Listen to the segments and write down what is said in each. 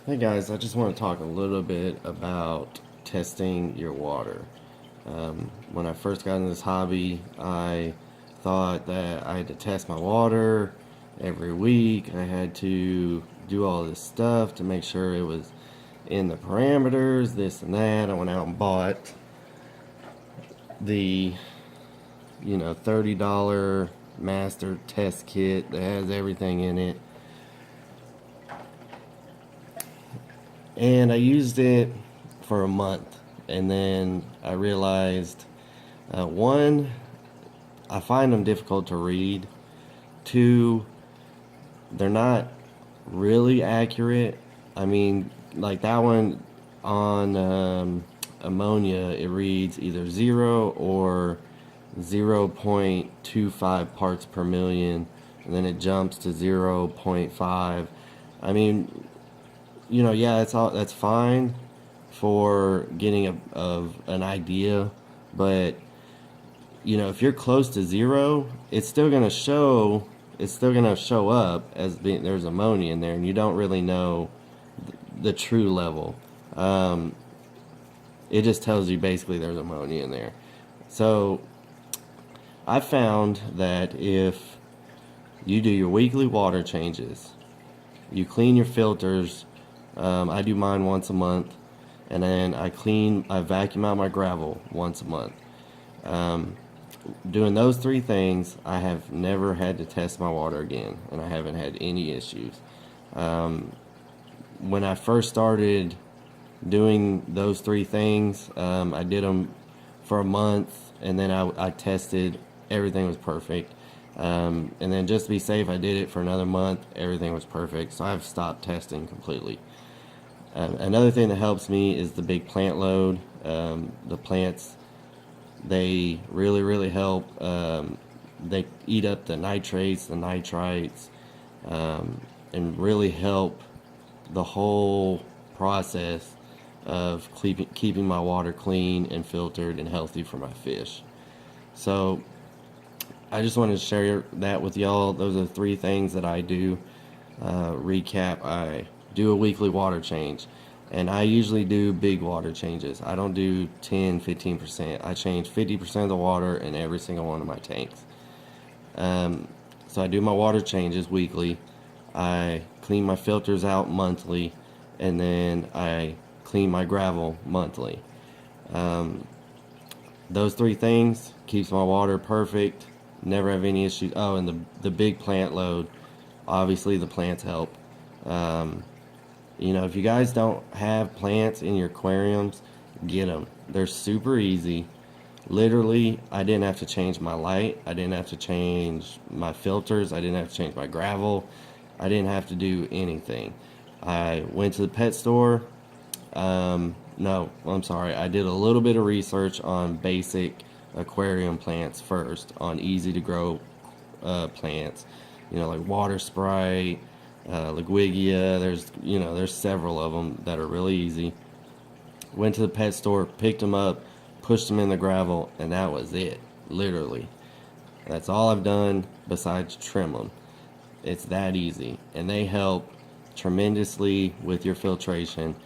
Hey guys, I just want to talk a little bit about testing your water. When I first got into this hobby, I thought that I had to test my water every week. I had to do all this stuff to make sure it was in the parameters, this and that. I went out and bought the, $30 master test kit that has everything in it. And I used it for a month, and then I realized one, I find them difficult to read. Two, they're not really accurate. I mean, like that one on ammonia, it reads either 0 or 0.25 parts per million, and then it jumps to 0.5. I mean, yeah, that's fine for getting an idea, but if you're close to 0, it's still gonna show. It's still gonna show up as there's ammonia in there, and you don't really know the true level. It just tells you basically there's ammonia in there. So I found that if you do your weekly water changes, you clean your filters. I do mine once a month, and then I vacuum out my gravel once a month. Doing those three things, I have never had to test my water again, and I haven't had any issues. When I first started doing those three things, I did them for a month, and then I tested. Everything was perfect. And then just to be safe, I did it for another month. Everything was perfect, so I've stopped testing completely. Another thing that helps me is the big plant load. The plants, they really help. They eat up the nitrates, the nitrites, and really help the whole process of keeping my water clean and filtered and healthy for my fish. So I just wanted to share that with y'all. Those are the three things that I do. Recap, I do a weekly water change, and I usually do big water changes. I don't do 10-15%. I change 50% of the water in every single one of my tanks. So I do my water changes weekly. I clean my filters out monthly, and then I clean my gravel monthly. Those three things keeps my water perfect. Never have any issues. Oh, and the big plant load. Obviously, the plants help. If you guys don't have plants in your aquariums, get them. They're super easy. Literally, I didn't have to change my light. I didn't have to change my filters. I didn't have to change my gravel. I didn't have to do anything. I went to the pet store. No, I'm sorry. I did a little bit of research on basic aquarium plants first, on easy to grow plants. Like water sprite, Ligwigia. There's several of them that are really easy. Went to the pet store, picked them up, pushed them in the gravel, and that was it. Literally, that's all I've done besides trim them. It's that easy, and they help tremendously with your filtration.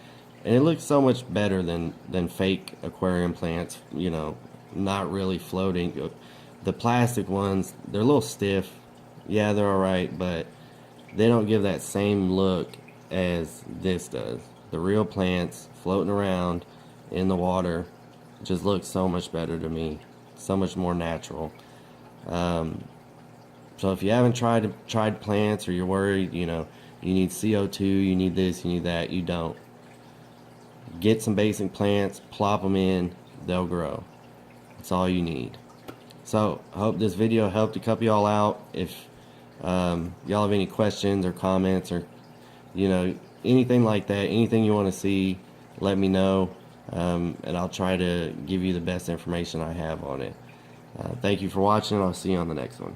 And it looks so much better than fake aquarium plants. Not really floating. The plastic ones, they're a little stiff. Yeah, they're alright, but they don't give that same look as this does. The real plants floating around in the water just look so much better to me. So much more natural. So if you haven't tried plants, or you're worried, you need CO2, you need this, you need that, you don't. Get some basic plants, plop them in, they'll grow. That's all you need. So I hope this video helped a couple y'all out. If y'all have any questions or comments, or anything like that, anything you want to see, let me know, and I'll try to give you the best information I have on it. Thank you for watching. I'll see you on the next one.